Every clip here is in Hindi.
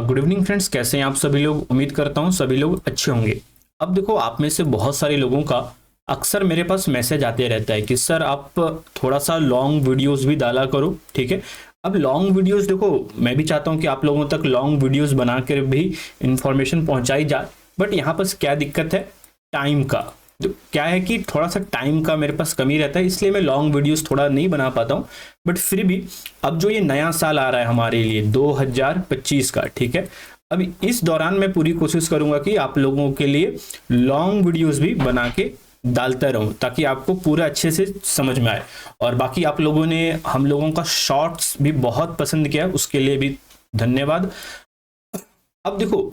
गुड इवनिंग फ्रेंड्स, कैसे हैं आप सभी लोग। उम्मीद करता हूं सभी लोग अच्छे होंगे। अब देखो, आप में से बहुत सारे लोगों का अक्सर मेरे पास मैसेज आते रहता है कि सर आप थोड़ा सा लॉन्ग वीडियोस भी डाला करो। ठीक है, अब लॉन्ग वीडियोस देखो, मैं भी चाहता हूं कि आप लोगों तक लॉन्ग वीडियोस बनाकर भी इंफॉर्मेशन पहुंचाई जाए, बट यहाँ पर क्या दिक्कत है, टाइम का। तो क्या है कि थोड़ा सा टाइम का मेरे पास कमी रहता है, इसलिए मैं लॉन्ग वीडियोस थोड़ा नहीं बना पाता हूँ। बट फिर भी अब जो ये नया साल आ रहा है हमारे लिए 2025 का, ठीक है, अब इस दौरान मैं पूरी कोशिश करूंगा कि आप लोगों के लिए लॉन्ग वीडियोस भी बना के डालता रहूं, ताकि आपको पूरा अच्छे से समझ में आए। और बाकी आप लोगों ने हम लोगों का शॉर्ट्स भी बहुत पसंद किया, उसके लिए भी धन्यवाद। अब देखो,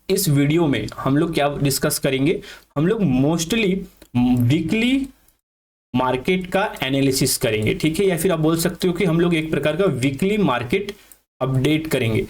इस वीडियो में हम लोग क्या डिस्कस करेंगे, हम लोग मोस्टली वीकली मार्केट का एनालिसिस करेंगे। ठीक है, या फिर आप बोल सकते हो कि हम लोग एक प्रकार का वीकली मार्केट अपडेट करेंगे।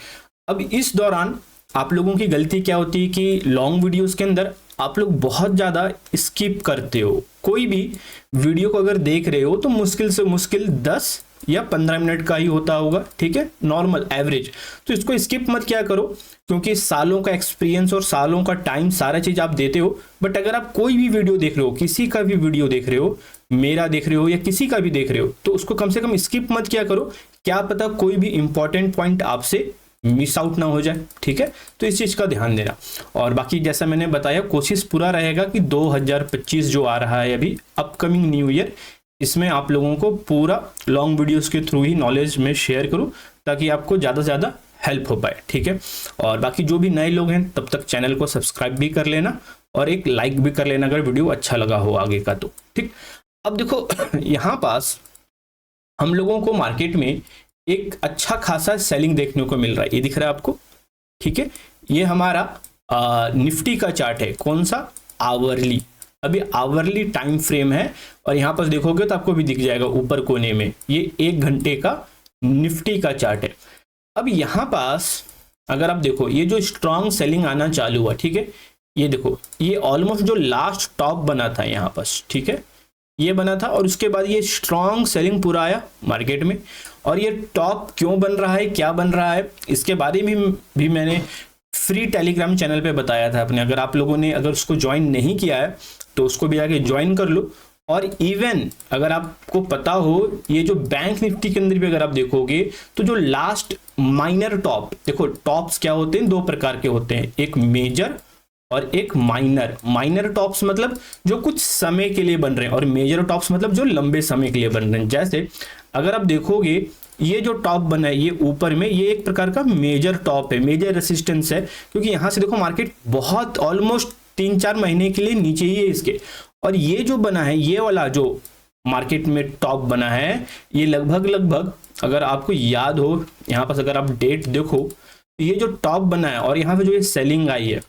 अब इस दौरान आप लोगों की गलती क्या होती है कि लॉन्ग वीडियोस के अंदर आप लोग बहुत ज़्यादा स्किप करते हो। कोई भी वीडियो को अगर देख रहे हो तो मुश्किल से मुश्किल 10 या 15 मिनट का ही होता होगा। ठीक है, नॉर्मल एवरेज। तो इसको स्किप मत क्या करो, क्योंकि सालों का एक्सपीरियंस और सालों का टाइम सारा चीज़ आप देते हो। बट अगर आप कोई भी वीडियो देख रहे हो, किसी का भी वीडियो देख रहे हो, मेरा देख रहे हो या किसी का भी देख रहे हो, तो उसको कम से कम स्किप मत क्या करो। क्या पता कोई भी इंपॉर्टेंट पॉइंट आपसे मिस आउट ना हो जाए। ठीक है, तो इस चीज़ का ध्यान देना। और बाकी जैसा मैंने बताया, कोशिश पूरा रहेगा कि 2025 जो आ रहा है अभी अपकमिंग न्यू ईयर, इसमें आप लोगों को पूरा लॉन्ग वीडियोस के थ्रू ही नॉलेज में शेयर करूं, ताकि आपको ज़्यादा से ज़्यादा हेल्प हो पाए। ठीक है, और बाकी जो भी नए लोग हैं तब तक चैनल को सब्सक्राइब भी कर लेना और एक लाइक भी कर लेना अगर वीडियो अच्छा लगा हो आगे का तो। ठीक, अब देखो यहाँ पास हम लोगों को मार्केट में एक अच्छा खासा सेलिंग देखने को मिल रहा है। ये दिख रहा है आपको। ठीक है, ये हमारा निफ्टी का चार्ट है। कौन सा? आवरली। अभी आवरली टाइम फ्रेम है, और यहाँ पर देखोगे तो आपको भी दिख जाएगा ऊपर कोने में, ये 1 घंटे का निफ्टी का चार्ट है। अब यहाँ पास अगर आप देखो, ये जो स्ट्रॉन्ग सेलिंग आना चालू हुआ, ठीक है, ये देखो, ये ऑलमोस्ट जो लास्ट टॉप बना था यहाँ पास, ठीक है, ये बना था, और उसके बाद ये स्ट्रॉन्ग सेलिंग पूरा आया मार्केट में। और ये टॉप क्यों बन रहा है, क्या बन रहा है, इसके बारे में भी मैंने फ्री टेलीग्राम चैनल पे बताया था अपने। अगर आप लोगों ने अगर उसको ज्वाइन नहीं किया है तो उसको भी जाके ज्वाइन कर लो। और इवन अगर आपको पता हो, ये जो बैंक निफ्टी के अंदर भी अगर आप देखोगे तो जो लास्ट माइनर टॉप, देखो टॉप्स क्या होते हैं, 2 प्रकार के होते हैं, एक मेजर और एक माइनर। माइनर टॉप्स मतलब जो कुछ समय के लिए बन रहे हैं, और मेजर टॉप्स मतलब जो लंबे समय के लिए बन रहे हैं। जैसे अगर आप देखोगे, ये जो टॉप बना है ये ऊपर में, ये एक प्रकार का मेजर टॉप है, मेजर रेसिस्टेंस है, क्योंकि यहां से देखो मार्केट बहुत ऑलमोस्ट 3-4 महीने के लिए नीचे ही है इसके। और ये जो बना है, ये वाला जो मार्केट में टॉप बना है, ये लगभग अगर आपको याद हो, यहाँ पर अगर आप डेट देखो तो ये जो टॉप बना है और यहाँ पे जो ये सेलिंग आई है,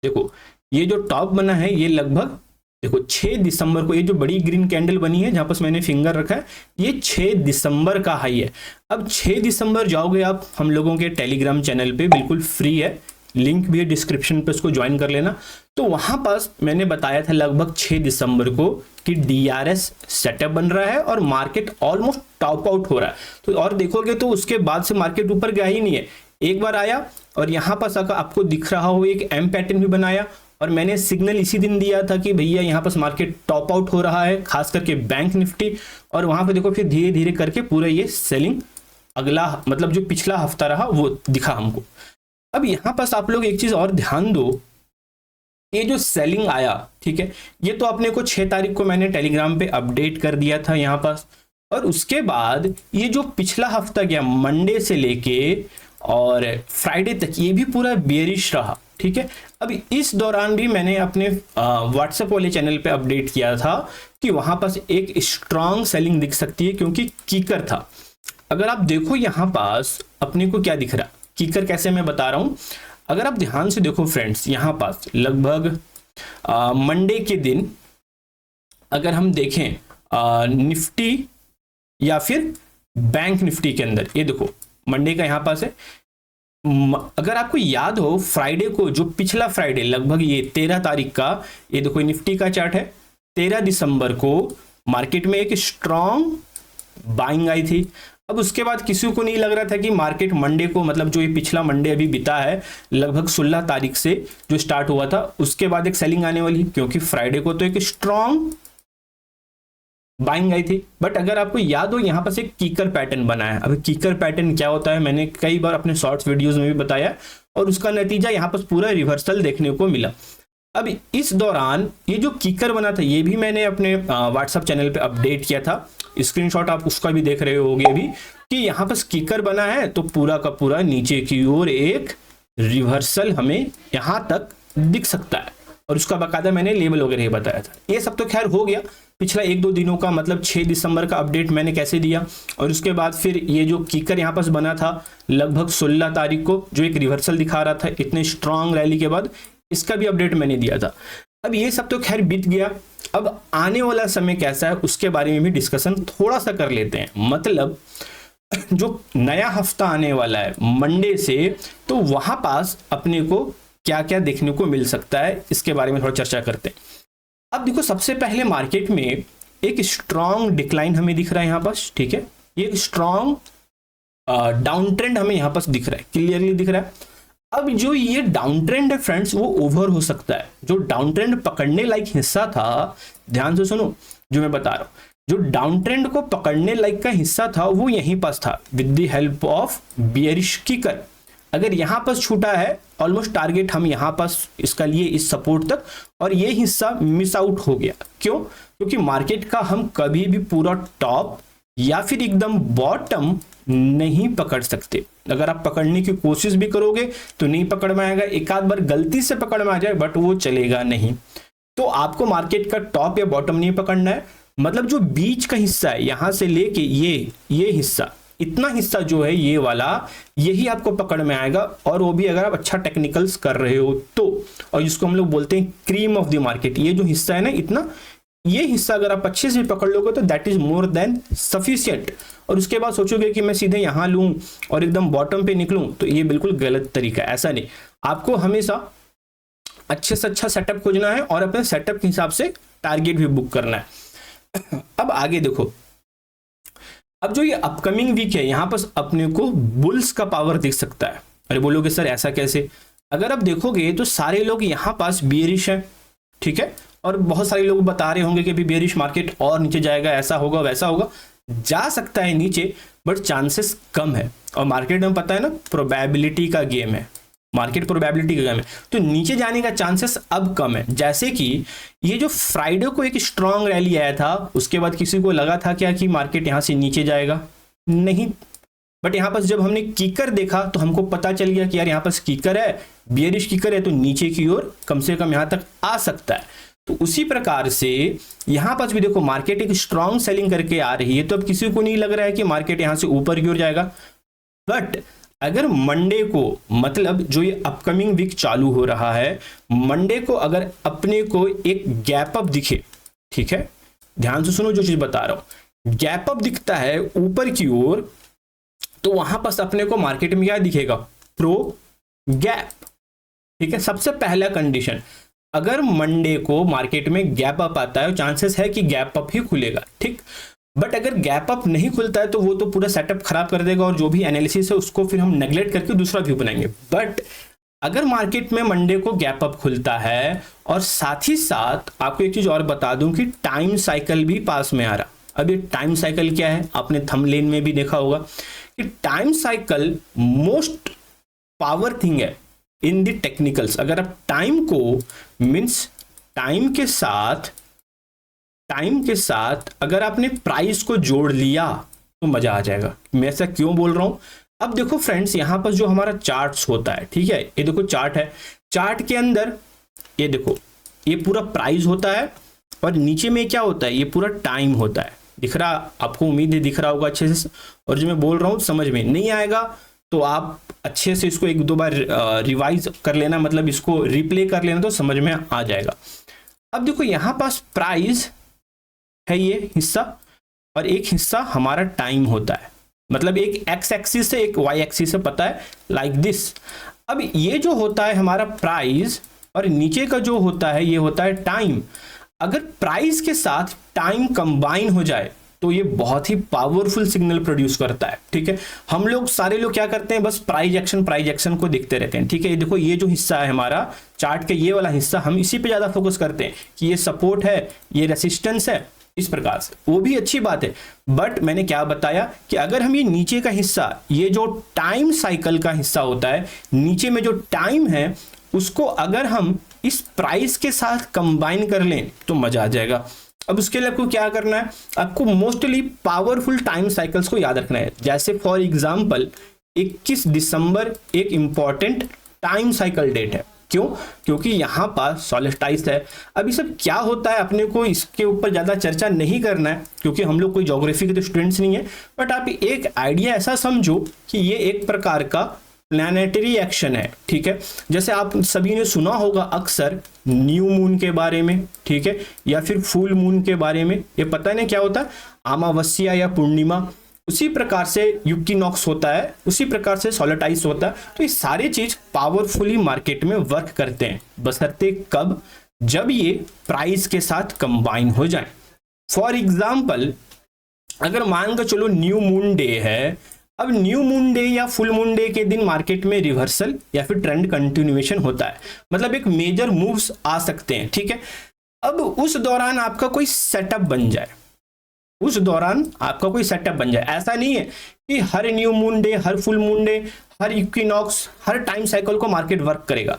देखो ये जो टॉप बना है ये लगभग देखो 6 दिसंबर को, ये जो बड़ी ग्रीन कैंडल बनी है जहां पर मैंने फिंगर रखा है, ये 6 दिसंबर का हाई है। अब 6 दिसंबर जाओगे आप हम लोगों के टेलीग्राम चैनल पे, बिल्कुल फ्री है, लिंक भी है डिस्क्रिप्शन पे, उसको ज्वाइन कर लेना। तो वहां पास मैंने बताया था लगभग 6 दिसंबर को कि डीआरएस सेटअप बन रहा है और मार्केट ऑलमोस्ट टॉप आउट हो रहा है। तो और देखोगे तो उसके बाद से मार्केट ऊपर गया ही नहीं है, एक बार आया और यहाँ पास अगर आपको दिख रहा हो एक एम पैटर्न भी बनाया, और मैंने सिग्नल इसी दिन दिया था कि भैया यहाँ पास मार्केट टॉप आउट हो रहा है, खास करके बैंक निफ्टी। और वहां पे देखो फिर धीरे धीरे करके पूरा ये सेलिंग अगला मतलब जो पिछला हफ्ता रहा वो दिखा हमको। अब यहाँ पास आप लोग एक चीज और ध्यान दो, ये जो सेलिंग आया, ठीक है, ये तो अपने को 6 तारीख को मैंने टेलीग्राम पे अपडेट कर दिया था यहाँ पास। और उसके बाद ये जो पिछला हफ्ता गया मंडे से लेके और फ्राइडे तक, ये भी पूरा बेरिश रहा। ठीक है, अब इस दौरान भी मैंने अपने व्हाट्सएप वाले चैनल पे अपडेट किया था कि वहां पास एक स्ट्रॉन्ग सेलिंग दिख सकती है, क्योंकि कीकर था। अगर आप देखो यहाँ पास अपने को क्या दिख रहा, कीकर कैसे मैं बता रहा हूं, अगर आप ध्यान से देखो फ्रेंड्स, यहाँ पास लगभग मंडे के दिन अगर हम देखें निफ्टी या फिर बैंक निफ्टी के अंदर, ये देखो मंडे का यहाँ पास है। अगर आपको याद हो फ्राइडे को, जो पिछला फ्राइडे लगभग ये 13 तारीख का, ये देखो निफ्टी का चार्ट है, 13 दिसंबर को मार्केट में एक स्ट्रॉन्ग बाइंग आई थी। अब उसके बाद किसी को नहीं लग रहा था कि मार्केट मंडे को, मतलब जो ये पिछला मंडे अभी बीता है लगभग 16 तारीख से जो स्टार्ट हुआ था, उसके बाद एक सेलिंग आने वाली, क्योंकि फ्राइडे को तो एक स्ट्रॉन्ग बाइंग आई थी। बट अगर आपको याद हो यहाँ पर एक कीकर पैटर्न बना है। अब कीकर पैटर्न क्या होता है मैंने कई बार अपने शॉर्ट्स वीडियोस में भी बताया, और उसका नतीजा यहाँ पर पूरा रिवर्सल देखने को मिला। अब इस दौरान ये जो कीकर बना था, ये भी मैंने अपने व्हाट्सएप चैनल पे अपडेट किया था, स्क्रीनशॉट आप उसका भी देख रहे होगे अभी, कि यहाँ पर कीकर बना है तो पूरा का पूरा नीचे की ओर एक रिवर्सल हमें यहाँ तक दिख सकता है, और उसका बाकायदा मैंने लेवल वगैरह ही बताया था। ये सब तो खैर हो गया पिछला 1-2 दिनों का, मतलब 6 दिसंबर का अपडेट मैंने कैसे दिया, और उसके बाद फिर ये जो कीकर यहाँ पर बना था लगभग 16 तारीख को, जो एक रिवर्सल दिखा रहा था इतने स्ट्रांग रैली के बाद, इसका भी अपडेट मैंने दिया था। अब ये सब तो खैर बीत गया, अब आने वाला समय कैसा है उसके बारे में भी डिस्कशन थोड़ा सा कर लेते हैं। मतलब जो नया हफ्ता आने वाला है मंडे से, तो वहां पास अपने को क्या क्या देखने को मिल सकता है इसके बारे में थोड़ा चर्चा करते हैं। अब देखो, सबसे पहले मार्केट में एक स्ट्रॉन्ग डिक्लाइन हमें दिख रहा है यहाँ पास, ठीक है, एक स्ट्रॉन्ग डाउन ट्रेंड हमें यहाँ पास दिख रहा है, क्लियरली दिख रहा है। अब जो ये डाउन ट्रेंड है फ्रेंड्स, वो ओवर हो सकता है। जो डाउन ट्रेंड पकड़ने लायक हिस्सा था, ध्यान से सुनो जो मैं बता रहा हूं, जो डाउन ट्रेंड को पकड़ने लायक का हिस्सा था वो यहीं पास था, with the help of bearish कीकर। अगर यहां पास छूटा है ऑलमोस्ट टारगेट हम यहां पास इसका लिए इस सपोर्ट तक, और ये हिस्सा मिस आउट हो गया। क्यों? क्योंकि मार्केट का हम कभी भी पूरा टॉप या फिर एकदम बॉटम नहीं पकड़ सकते। अगर आप पकड़ने की कोशिश भी करोगे तो नहीं पकड़ में आएगा, एक आध बार गलती से पकड़ में आ जाए बट वो चलेगा नहीं। तो आपको मार्केट का टॉप या बॉटम नहीं पकड़ना है, मतलब जो बीच का हिस्सा है यहां से लेके ये हिस्सा, इतना हिस्सा जो है ये वाला, यही आपको पकड़ में आएगा, और वो भी अगर आप अच्छा टेक्निकल्स कर रहे हो तो। और जिसको हम लोग बोलते हैं क्रीम ऑफ द मार्केट, ये जो हिस्सा है ना इतना, ये हिस्सा अगर आप अच्छे से पकड़ लोगे तो that is more than sufficient. और उसके बाद सोचोगे कि मैं सीधे यहां लूं और एकदम बॉटम पे निकलूं, तो ये बिल्कुल गलत तरीका है। ऐसा नहीं, आपको हमेशा अच्छे से अच्छा सेटअप खोजना है और अपने सेटअप के हिसाब से टारगेट भी बुक करना है। अब आगे देखो, अब जो ये अपकमिंग वीक है यहां पर अपने को बुल्स का पावर दिख सकता है। अरे बोलोगे सर ऐसा कैसे? अगर आप देखोगे तो सारे लोग यहां पास बियरिश है, ठीक है, और बहुत सारे लोग बता रहे होंगे कि अभी बियरिश मार्केट और नीचे जाएगा, ऐसा होगा वैसा होगा। जा सकता है नीचे बट चांसेस कम है, और मार्केट में पता है ना प्रोबेबिलिटी का गेम है, मार्केट प्रोबेबिलिटी का गेम है, तो नीचे जाने का चांसेस अब कम है। जैसे कि ये जो फ्राइडे को एक स्ट्रॉन्ग रैली आया था, उसके बाद किसी को लगा था क्या कि मार्केट यहां से नीचे जाएगा? नहीं, बट यहां पर जब हमने कीकर देखा तो हमको पता चल गया कि यार यहां पर कीकर है, बियरिश कीकर है, तो नीचे की ओर कम से कम यहां तक आ सकता है। तो उसी प्रकार से यहां पर भी देखो मार्केट एक स्ट्रॉन्ग सेलिंग करके आ रही है, तो अब किसी को नहीं लग रहा है कि मार्केट यहां से ऊपर की ओर जाएगा। बट अगर मंडे को, मतलब जो ये अपकमिंग वीक चालू हो रहा है, मंडे को अगर अपने को एक गैप अप दिखे, ठीक है, ध्यान से सुनो जो चीज बता रहा हूं, गैप अप दिखता है ऊपर की ओर, तो वहां पर अपने को मार्केट में क्या दिखेगा? प्रो गैप, ठीक है। सबसे पहला कंडीशन, अगर मंडे को मार्केट में गैप अप आता है, चांसेस है कि गैप अप ही खुलेगा, ठीक। बट अगर गैप अप नहीं खुलता है तो वो तो पूरा सेटअप खराब कर देगा, और जो भी एनालिसिस है उसको फिर हम नेगलेक्ट करके दूसरा व्यू बनाएंगे। बट अगर मार्केट में मंडे को गैप अप खुलता है, और साथ ही साथ आपको एक चीज और बता दूं कि टाइम साइकिल भी पास में आ रहा। अब ये टाइम साइकिल क्या है, आपने थंबनेल में भी देखा होगा कि time cycle most power thing है इन द टेक्निकल्स। अगर आप टाइम को मीन्स टाइम के साथ अगर आपने प्राइस को जोड़ लिया तो मजा आ जाएगा। मैं ऐसा क्यों बोल रहा हूं? अब देखो फ्रेंड्स, यहां पर जो हमारा चार्ट्स होता है, ठीक है, ये देखो चार्ट है, चार्ट के अंदर ये देखो ये पूरा प्राइस होता है, और नीचे में क्या होता है? ये पूरा टाइम होता है। दिख रहा आपको? उम्मीद है दिख रहा होगा अच्छे से। और जो मैं बोल रहा हूं समझ में नहीं आएगा तो आप अच्छे से इसको 1-2 बार रिवाइज कर लेना, मतलब इसको रिप्ले कर लेना, तो समझ में आ जाएगा। अब देखो यहां पास प्राइस है ये हिस्सा, और एक हिस्सा हमारा टाइम होता है, मतलब एक एक्स एक्सिस से एक वाई एक्सिस से, पता है, लाइक दिस। अब ये जो होता है हमारा प्राइस, और नीचे का जो होता है ये होता है टाइम। अगर प्राइस के साथ टाइम कंबाइन हो जाए तो ये बहुत ही पावरफुल सिग्नल प्रोड्यूस करता है। ठीक है, हम लोग सारे लोग क्या करते हैं, बस प्राइस एक्शन को देखते रहते हैं। ठीक है, ये देखो ये जो हिस्सा है हमारा चार्ट का, ये वाला हिस्सा, हम इसी पे ज्यादा फोकस करते हैं कि ये सपोर्ट है, ये रेसिस्टेंस है, इस प्रकार से। वो भी अच्छी बात है, बट मैंने क्या बताया कि अगर हम ये नीचे का हिस्सा, ये जो टाइम साइकिल का हिस्सा होता है, नीचे में जो टाइम है, उसको अगर हम इस प्राइस के साथ कंबाइन कर लें तो मजा आ जाएगा। अब उसके लिए आपको क्या करना है, आपको मोस्टली पावरफुल टाइम साइकिल्स को याद रखना है। जैसे फॉर एग्जांपल 21 दिसंबर एक इंपॉर्टेंट टाइम साइकिल डेट है। क्यों? क्योंकि यहां पर सॉलिस्टाइज है। अभी सब क्या होता है, अपने को इसके ऊपर ज्यादा चर्चा नहीं करना है क्योंकि हम लोग कोई ज्योग्राफी के तो स्टूडेंट्स नहीं है, बट आप एक आइडिया ऐसा समझो कि ये एक प्रकार का प्लैनेटरी एक्शन है। ठीक है, जैसे आप सभी ने सुना होगा अक्सर न्यू मून के बारे में, ठीक है, या फिर फुल मून के बारे में। ये पता नहीं क्या होता है, अमावस्या या पूर्णिमा, उसी प्रकार से यूकिनॉक्स होता है, उसी प्रकार से सॉलिटाइज होता है। तो ये सारी चीज पावरफुली मार्केट में वर्क करते हैं, बशर्ते कब, जब ये प्राइस के साथ कंबाइन हो जाए। फॉर एग्जाम्पल अगर मान के चलो न्यू मून डे है, अब न्यू मून डे या फुल मून डे के दिन मार्केट में रिवर्सल या फिर ट्रेंड कंटिन्यूएशन होता है, मतलब एक मेजर मूव्स आ सकते हैं। ठीक है, अब उस दौरान आपका कोई सेटअप बन जाए, उस दौरान आपका कोई सेटअप बन जाए। ऐसा नहीं है कि हर न्यू मून डे, हर फुल मून डे, हर इक्विनॉक्स, हर टाइम साइकिल को मार्केट वर्क करेगा।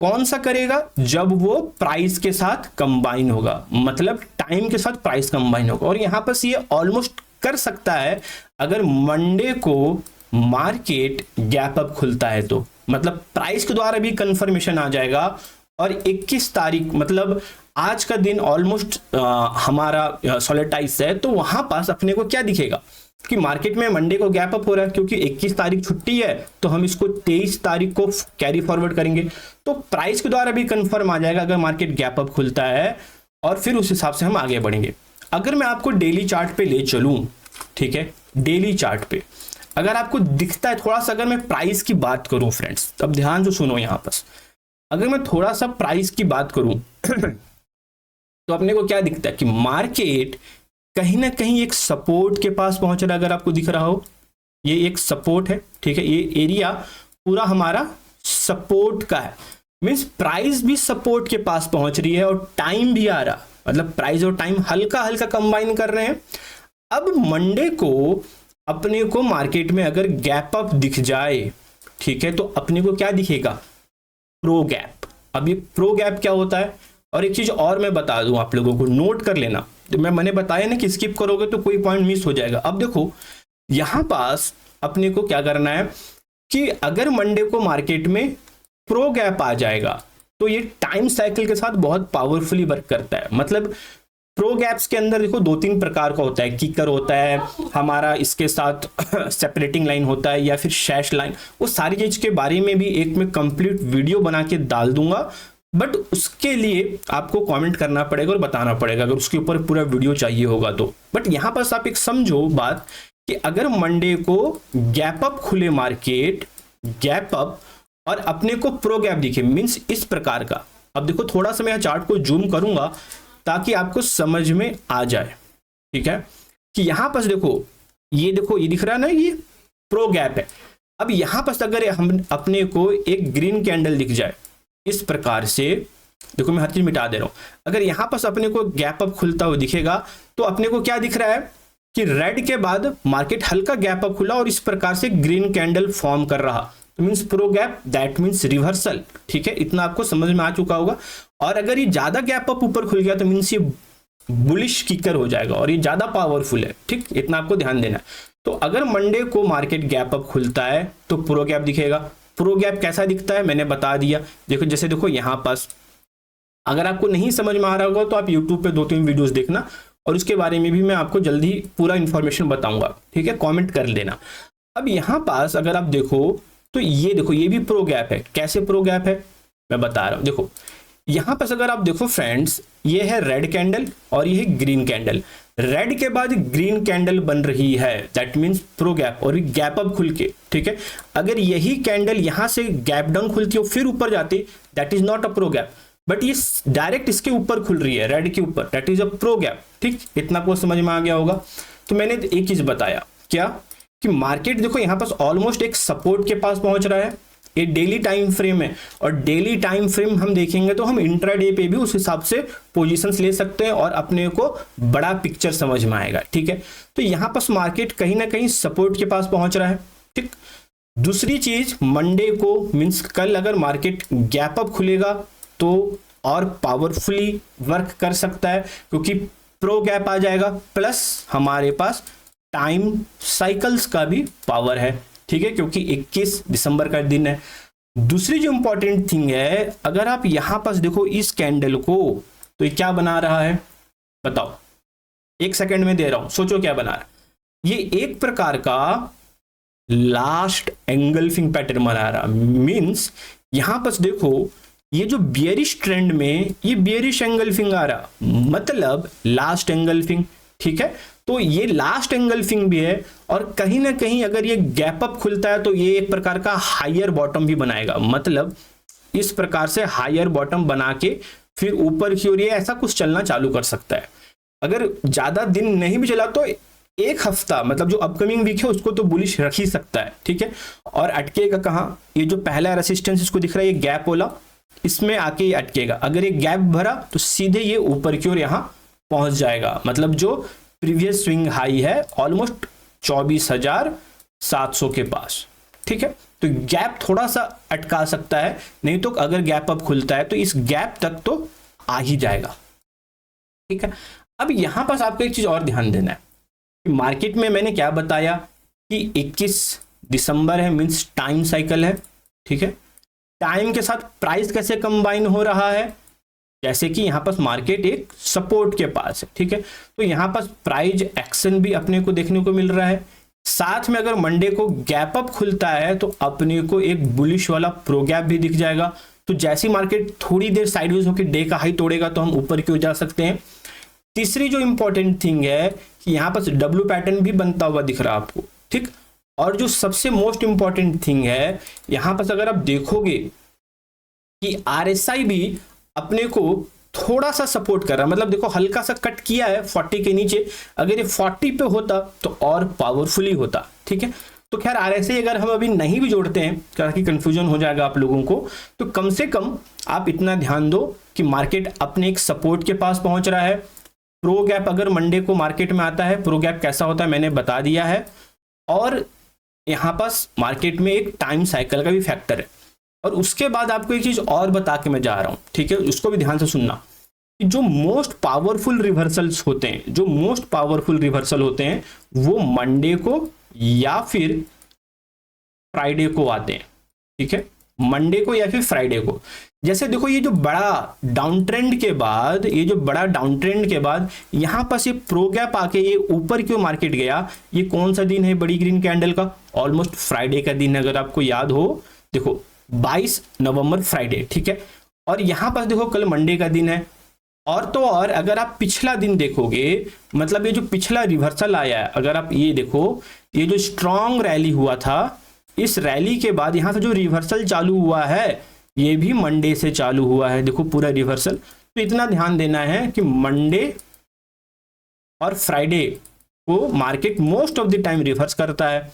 कौन सा करेगा? जब वो प्राइस के साथ कंबाइन होगा, मतलब टाइम के साथ प्राइस कंबाइन होगा। और यहां पर ये ऑलमोस्ट कर सकता है अगर मंडे को मार्केट गैप अप खुलता है तो, मतलब प्राइस के द्वारा भी कंफर्मेशन आ जाएगा। और 21 तारीख मतलब आज का दिन ऑलमोस्ट हमारा सॉलिटाइज है, तो वहां पास अपने को क्या दिखेगा कि मार्केट में मंडे को गैप अप हो रहा है, क्योंकि 21 तारीख छुट्टी है तो हम इसको 23 तारीख को कैरी फॉरवर्ड करेंगे, तो प्राइस के द्वारा भी कंफर्म आ जाएगा अगर मार्केट गैप अप खुलता है, और फिर उस हिसाब से हम आगे बढ़ेंगे। अगर मैं आपको डेली चार्ट पे ले चलूं, ठीक है, डेली चार्ट पे अगर आपको दिखता है थोड़ा सा, अगर मैं प्राइस की बात करूं फ्रेंड्स, अब ध्यान से सुनो यहां पर, अगर मैं थोड़ा सा प्राइस की बात करूं तो अपने को क्या दिखता है कि मार्केट कहीं ना कहीं एक सपोर्ट के पास पहुंच रहा है। अगर आपको दिख रहा हो, ये एक सपोर्ट है। ठीक है, ये एरिया पूरा हमारा सपोर्ट का है, मींस प्राइस भी सपोर्ट के पास पहुंच रही है और टाइम भी आ रहा, मतलब प्राइस और टाइम हल्का हल्का कंबाइन कर रहे हैं। अब मंडे को अपने को मार्केट में अगर गैप अप दिख जाए, ठीक है, तो अपने को क्या दिखेगा? Pro gap. अब ये प्रो गैप क्या होता है? और एक चीज और मैं बता दूं, आप लोगों को नोट कर लेना, तो मैंने बताया ना कि स्किप करोगे तो कोई पॉइंट मिस हो जाएगा। अब देखो यहां पास अपने को क्या करना है कि अगर मंडे को मार्केट में प्रो गैप आ जाएगा तो ये टाइम साइकिल के साथ बहुत पावरफुली वर्क करता है। मतलब प्रो गैप्स के अंदर देखो 2-3 प्रकार का होता है, किकर होता है हमारा, इसके साथ सेपरेटिंग लाइन होता है, या फिर शैश लाइन। वो सारी चीज के बारे में भी एक मैं कंप्लीट वीडियो बना के डाल दूंगा, बट उसके लिए आपको कमेंट करना पड़ेगा और बताना पड़ेगा अगर उसके ऊपर पूरा वीडियो चाहिए होगा तो। बट यहां पर आप एक समझो बात कि अगर मंडे को गैप अप खुले मार्केट, गैप अप और अपने को प्रो गैप दिखे, मींस इस प्रकार का। अब देखो थोड़ा सा मैं चार्ट को जूम करूंगा ताकि आपको समझ में आ जाए। ठीक है, कि यहां पर देखो ये दिख रहा है ना, ये प्रो गैप है। अब यहां पर अगर हम अपने को एक ग्रीन कैंडल दिख जाए इस प्रकार से, देखो मैं हर चीज मिटा दे रहा हूं, अगर यहां पर अपने को गैप अप खुलता हुआ दिखेगा तो अपने को क्या दिख रहा है कि रेड के बाद मार्केट हल्का गैप अप खुला और इस प्रकार से ग्रीन कैंडल फॉर्म कर रहा, तो means pro gap, that means reversal. ठीक है, इतना आपको समझ में आ चुका होगा। और अगर ये ज्यादा गैप अप ऊपर खुल गया तो मींस ये बुलिश किकर हो जाएगा और ये ज्यादा पावरफुल है। ठीक, इतना आपको ध्यान देना है। तो अगर मंडे को मार्केट गैप अप खुलता है तो प्रो गैप दिखेगा। प्रो गैप कैसा दिखता है मैंने बता दिया। देखो जैसे देखो यहां पास, अगर आपको नहीं समझ में आ रहा होगा तो आप यूट्यूब पे 2-3 वीडियोस देखना और उसके बारे में भी मैं आपको जल्दी पूरा इंफॉर्मेशन बताऊंगा। ठीक है, कमेंट कर लेना। अब यहां पास अगर आप देखो तो ये देखो ये भी प्रो गैप है। कैसे प्रो गैप है मैं बता रहा हूं। देखो यहां पर अगर आप देखो फ्रेंड्स, ये है रेड कैंडल और ये है ग्रीन कैंडल। रेड के बाद ग्रीन कैंडल बन रही है, दैट मींस प्रो गैप, और गैप अप खुल के। ठीक है, अगर यही कैंडल यहां से गैप डाउन खुलती हो फिर ऊपर जाती, that is not a pro gap. But ये डायरेक्ट इसके ऊपर खुल रही है, रेड के ऊपर, that is a pro gap. ठीक, इतना आपको समझ में आ गया होगा। तो मैंने एक चीज बताया क्या, कि मार्केट देखो यहाँ पास ऑलमोस्ट एक सपोर्ट के पास पहुंच रहा है, ये डेली टाइम फ्रेम है, और डेली टाइम फ्रेम हम देखेंगे तो हम इंट्राडे पे भी उस हिसाब से पोजीशंस ले सकते हैं और अपने को बड़ा पिक्चर समझ में आएगा। ठीक है, तो यहाँ पास मार्केट कहीं ना कहीं सपोर्ट के पास पहुंच रहा है। ठीक, दूसरी चीज, मंडे को मींस कल अगर मार्केट गैप अप खुलेगा तो और पावरफुली वर्क कर सकता है, क्योंकि प्रो गैप आ जाएगा, प्लस हमारे पास टाइम साइकिल्स का भी पावर है। ठीक है, क्योंकि 21 दिसंबर का दिन है। दूसरी जो इंपॉर्टेंट थिंग है, अगर आप यहां पास देखो इस कैंडल को, तो ये क्या बना रहा है बताओ, 1 सेकंड में दे रहा हूं, सोचो क्या बना रहा है। ये एक प्रकार का लास्ट एंगल्फिंग पैटर्न बना रहा, मींस यहां पास देखो ये जो बियरिश ट्रेंड में ये बियरिश एंगल्फिंग आ रहा, मतलब लास्ट एंगल्फिंग। ठीक है, तो ये लास्ट एंगल्फिंग भी है, और कहीं ना कहीं अगर ये गैप अप खुलता है तो ये एक प्रकार का हायर बॉटम भी बनाएगा, मतलब इस प्रकार से हायर बॉटम बना के फिर ऊपर की ओर ये ऐसा कुछ चलना चालू कर सकता है। अगर ज्यादा दिन नहीं भी चला तो 1 हफ्ता, मतलब जो अपकमिंग वीक है उसको तो बुलिश रख ही सकता है। ठीक है, और अटकेगा कहां, ये जो पहला रेसिस्टेंस इसको दिख रहा है ये गैप वाला, इसमें आके ये अटकेगा। अगर ये गैप भरा तो सीधे ये ऊपर की ओर यहां पहुंच जाएगा, मतलब जो प्रीवियस स्विंग हाई है ऑलमोस्ट 24,700 के पास। ठीक है, तो गैप थोड़ा सा अटका सकता है, नहीं तो अगर गैप अप खुलता है तो इस गैप तक तो आ ही जाएगा। ठीक है, अब यहां पास आपको एक चीज और ध्यान देना है कि मार्केट में मैंने क्या बताया कि 21 दिसंबर है, मींस टाइम साइकिल है। ठीक है, टाइम के साथ प्राइस कैसे कंबाइन हो रहा है, जैसे कि यहां पास मार्केट एक सपोर्ट के पास है। ठीक है, तो यहां पास प्राइस एक्शन भी अपने को देखने को मिल रहा है, साथ में अगर मंडे को गैप अप खुलता है तो अपने को एक बुलिश वाला प्रो गैप भी दिख जाएगा। तो जैसी मार्केट थोड़ी देर साइडवेज होकर डे का हाई तोड़ेगा तो हम ऊपर की ओर जा सकते हैं। तीसरी जो इंपॉर्टेंट थिंग है कि यहां पास डब्ल्यू पैटर्न भी बनता हुआ दिख रहा है आपको। ठीक, और जो सबसे मोस्ट इंपॉर्टेंट थिंग है, यहां पर अगर आप देखोगे कि आरएसआई भी अपने को थोड़ा सा सपोर्ट कर रहा है, मतलब देखो हल्का सा कट किया है 40 के नीचे, अगर ये 40 पे होता तो और पावरफुली होता। ठीक है, तो खैर आरएसआई अगर हम अभी नहीं भी जोड़ते हैं, ताकि कंफ्यूजन हो जाएगा आप लोगों को, तो कम से कम आप इतना ध्यान दो कि मार्केट अपने एक सपोर्ट के पास पहुंच रहा है। प्रो गैप अगर मंडे को मार्केट में आता है, प्रो गैप कैसा होता है मैंने बता दिया है, और यहां पास मार्केट में एक टाइम साइकिल का भी फैक्टर है। और उसके बाद आपको एक चीज और बता के मैं जा रहा हूं, ठीक है, उसको भी ध्यान से सुनना, कि जो मोस्ट पावरफुल रिवर्सल्स होते हैं, जो मोस्ट पावरफुल रिवर्सल होते हैं वो मंडे को या फिर फ्राइडे को आते हैं। ठीक है, मंडे को या फिर फ्राइडे को। जैसे देखो ये जो बड़ा डाउन ट्रेंड के बाद, ये जो बड़ा डाउन ट्रेंड के बाद यहां पास ये प्रो गैप आके ये ऊपर क्यों मार्केट गया, ये कौन सा दिन है बड़ी ग्रीन कैंडल का, ऑलमोस्ट फ्राइडे का दिन है, अगर आपको याद हो। देखो 22 नवंबर फ्राइडे, ठीक है, और यहां पास देखो कल मंडे का दिन है। और तो और अगर आप पिछला दिन देखोगे, मतलब ये जो पिछला रिवर्सल आया है, अगर आप ये देखो, ये जो स्ट्रॉन्ग रैली हुआ था, इस रैली के बाद यहां से जो रिवर्सल चालू हुआ है ये भी मंडे से चालू हुआ है। देखो पूरा रिवर्सल। तो इतना ध्यान देना है कि मंडे और फ्राइडे को market most of the time reverse करता है,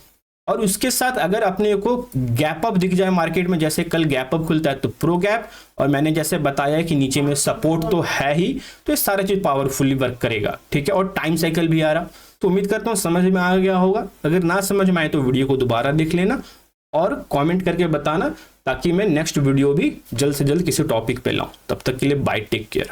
और उसके साथ अगर अपने को गैप अप दिख जाए मार्केट में, जैसे कल गैप अप खुलता है तो प्रो गैप, और मैंने जैसे बताया कि नीचे में सपोर्ट तो है ही, तो ये सारा चीज पावरफुली वर्क करेगा। ठीक है, और टाइम साइकिल भी आ रहा। तो उम्मीद करता हूँ समझ में आ गया होगा। अगर ना समझ में आए तो वीडियो को दोबारा देख लेना और कमेंट करके बताना, ताकि मैं नेक्स्ट वीडियो भी जल्द से जल्द किसी टॉपिक पे लाऊं। तब तक के लिए बाय, टेक केयर।